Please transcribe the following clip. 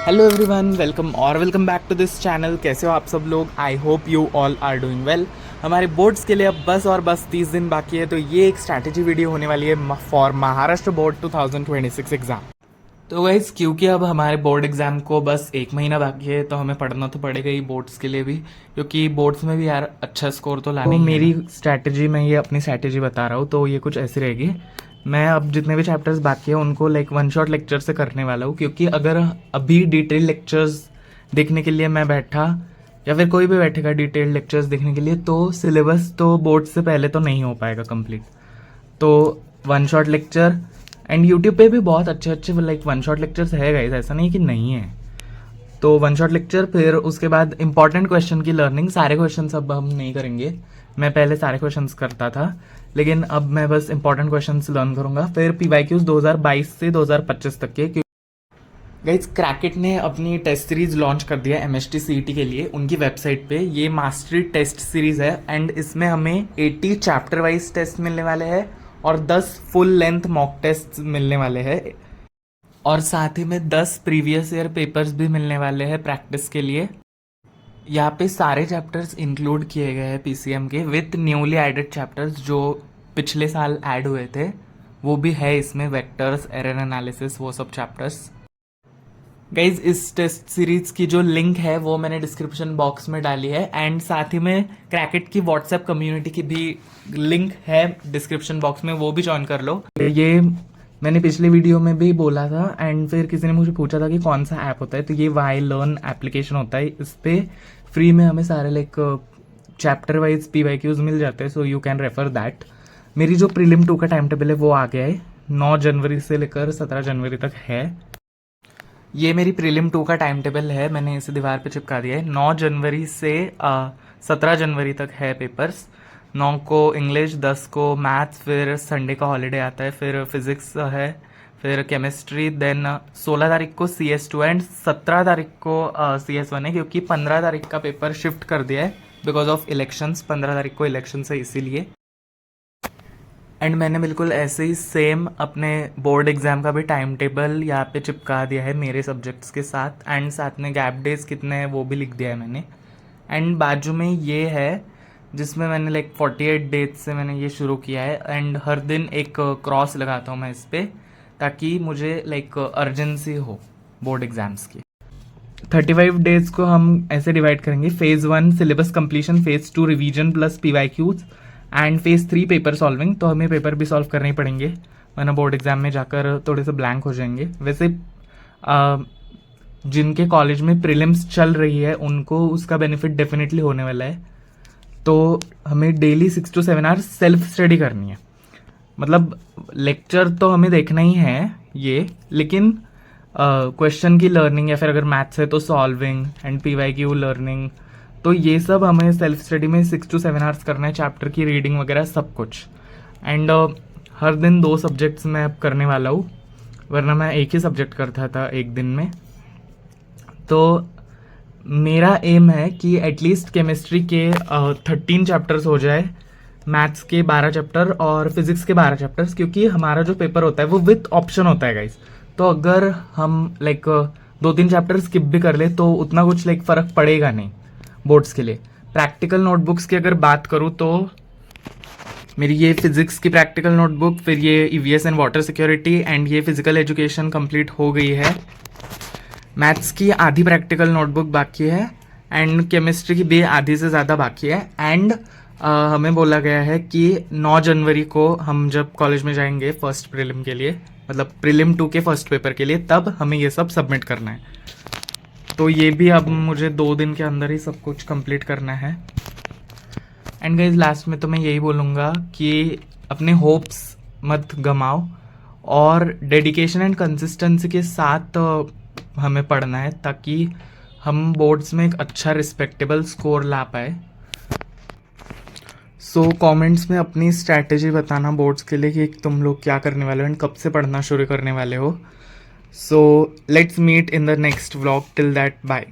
Hello everyone, welcome back to this channel. कैसे हो आप सब लोग? I hope you all are doing well. हमारे बोर्ड्स के लिए अब बस 30 दिन बाकी है, तो ये एक स्ट्रैटेजी वीडियो होने वाली है फॉर महाराष्ट्र बोर्ड 2026 एग्ज़ाम। तो गाइस, क्योंकि अब हमारे बोर्ड एग्ज़ाम को बस एक महीना बाकी है, तो हमें पढ़ना तो पड़ेगा ही बोर्ड्स के लिए भी, क्योंकि बोर्ड्स में भी यार अच्छा स्कोर तो लाना ही है। मेरी स्ट्रैटेजी, मैं ये अपनी स्ट्रैटेजी बता रहा हूँ, तो ये कुछ ऐसी रहेगी। मैं अब जितने भी चैप्टर्स बाकी है उनको लाइक वन शॉट लेक्चर से करने वाला हूँ, क्योंकि अगर अभी डिटेल लेक्चर्स देखने के लिए मैं बैठा या फिर कोई भी बैठेगा डिटेल लेक्चर्स देखने के लिए, तो सिलेबस तो बोर्ड से पहले तो नहीं हो पाएगा कंप्लीट। तो one shot lecture, and YouTube पे भी बहुत अच्छे अच्छे लाइक वन शॉट लेक्चर्स है गाइस, ऐसा नहीं कि नहीं है। तो वन शॉट लेक्चर, फिर उसके बाद इंपॉर्टेंट क्वेश्चन की लर्निंग। सारे क्वेश्चन अब हम नहीं करेंगे, मैं पहले सारे क्वेश्चन करता था, लेकिन अब मैं बस इंपॉर्टेंट क्वेश्चन लर्न करूंगा। फिर PYQs 2022 से 2025 तक के। गाइस, क्रैकेट ने अपनी टेस्ट सीरीज लॉन्च कर दिया MST CET के लिए उनकी वेबसाइट पे। ये मास्टरी टेस्ट सीरीज है, एंड इसमें हमें 80 चैप्टर वाइज टेस्ट मिलने वाले हैं और 10 फुल लेंथ मॉक टेस्ट मिलने वाले हैं, और साथ ही में 10 प्रीवियस ईयर पेपर्स भी मिलने वाले हैं प्रैक्टिस के लिए। यहाँ पे सारे चैप्टर्स इंक्लूड किए गए हैं PCM के, विथ न्यूली एडेड चैप्टर्स जो पिछले साल ऐड हुए थे, वो भी है इसमें। वेक्टर्स, एरर एनालिसिस, वो सब चैप्टर्स। गाइज, इस टेस्ट सीरीज की जो लिंक है वो मैंने डिस्क्रिप्शन बॉक्स में डाली है, एंड साथ ही में क्रैकेट की व्हाट्सएप कम्युनिटी की भी लिंक है डिस्क्रिप्शन बॉक्स में, वो भी ज्वाइन कर लो। ये मैंने पिछले वीडियो में भी बोला था, एंड फिर किसी ने मुझे पूछा था कि कौन सा ऐप होता है, तो ये वाई लर्न एप्लीकेशन होता है। इस पे फ्री में हमें सारे लाइक चैप्टर वाइज PYQs मिल जाते हैं, so you can refer that. मेरी जो प्रीलिम 2 का टाइम टेबल है वो आ गया है, 9 जनवरी से लेकर 17 जनवरी तक है। ये मेरी प्रीलिम 2 का टाइम टेबल है, मैंने इसे दीवार पे चिपका दिया है। 9 जनवरी से 17 जनवरी तक है पेपर्स। 9 को इंग्लिश, 10 को मैथ्स, फिर संडे का हॉलीडे आता है, फिर फिजिक्स है, फिर केमिस्ट्री, देन 16 तारीख को CS2 एंड 17 तारीख को CS1 है, क्योंकि 15 तारीख का पेपर शिफ्ट कर दिया है बिकॉज ऑफ इलेक्शंस। 15 तारीख को इलेक्शंस है इसीलिए। एंड मैंने बिल्कुल ऐसे ही सेम अपने बोर्ड एग्जाम का भी टाइम टेबल यहाँ पे चिपका दिया है मेरे सब्जेक्ट्स के साथ, एंड साथ में गैप डेज कितने हैं वो भी लिख दिया है मैंने। एंड बाजू में ये है जिसमें मैंने लाइक 48 डेज से मैंने ये शुरू किया है, एंड हर दिन एक क्रॉस लगाता हूँ मैं इस पर, ताकि मुझे लाइक अर्जेंसी हो बोर्ड एग्जाम्स की। 35 डेज को हम ऐसे डिवाइड करेंगे: phase 1 syllabus completion, phase 2 revision plus PYQs, and phase 3 paper solving. तो हमें पेपर भी सॉल्व करने ही पड़ेंगे, वरना बोर्ड एग्जाम में जाकर थोड़े से ब्लैंक हो जाएंगे। वैसे जिनके कॉलेज में प्रीलिम्स चल रही है उनको उसका बेनिफिट डेफिनेटली होने वाला है। तो हमें daily 6 to 7 hours self study करनी है। मतलब लेक्चर तो हमें देखना ही है ये, लेकिन क्वेश्चन की लर्निंग, या फिर अगर मैथ्स है तो सॉल्विंग एंड PYQ लर्निंग, तो ये सब हमें सेल्फ स्टडी में 6 to 7 आवर्स करना है। चैप्टर की रीडिंग वगैरह सब कुछ। एंड हर दिन 2 सब्जेक्ट्स मैं अब करने वाला हूँ, वरना मैं एक ही सब्जेक्ट करता था एक दिन में। तो मेरा एम है कि एटलीस्ट केमिस्ट्री के 13 चैप्टर्स हो जाए, मैथ्स के 12 चैप्टर और फिजिक्स के 12 चैप्टर्स, क्योंकि हमारा जो पेपर होता है वो विथ ऑप्शन होता है गाइस। तो अगर हम लाइक 2-3 चैप्टर स्किप भी कर ले तो उतना कुछ लाइक फ़र्क पड़ेगा नहीं बोर्ड्स के लिए। प्रैक्टिकल नोटबुक्स की अगर बात करूँ तो मेरी ये फिजिक्स की प्रैक्टिकल नोटबुक, फिर ये EVS and water security, and ये फिजिकल एजुकेशन कंप्लीट हो गई है। मैथ्स की आधी प्रैक्टिकल नोटबुक बाकी है, एंड केमिस्ट्री की भी आधी से ज़्यादा बाकी है। एंड हमें बोला गया है कि 9 जनवरी को हम जब कॉलेज में जाएंगे फर्स्ट प्रीलिम के लिए, मतलब प्रीलिम 2 के फर्स्ट पेपर के लिए, तब हमें ये सब सबमिट करना है। तो ये भी अब मुझे 2 दिन के अंदर ही सब कुछ कंप्लीट करना है। एंड गाइज, लास्ट में तो मैं यही बोलूँगा कि अपने होप्स मत गमाओ, और डेडिकेशन एंड कंसिस्टेंसी के साथ हमें पढ़ना है, ताकि हम बोर्ड्स में एक अच्छा रिस्पेक्टेबल स्कोर ला पाए। सो कमेंट्स में अपनी स्ट्रैटेजी बताना बोर्ड्स के लिए कि तुम लोग क्या करने वाले हो एंड कब से पढ़ना शुरू करने वाले हो। So let's meet in the next vlog. Till that, bye.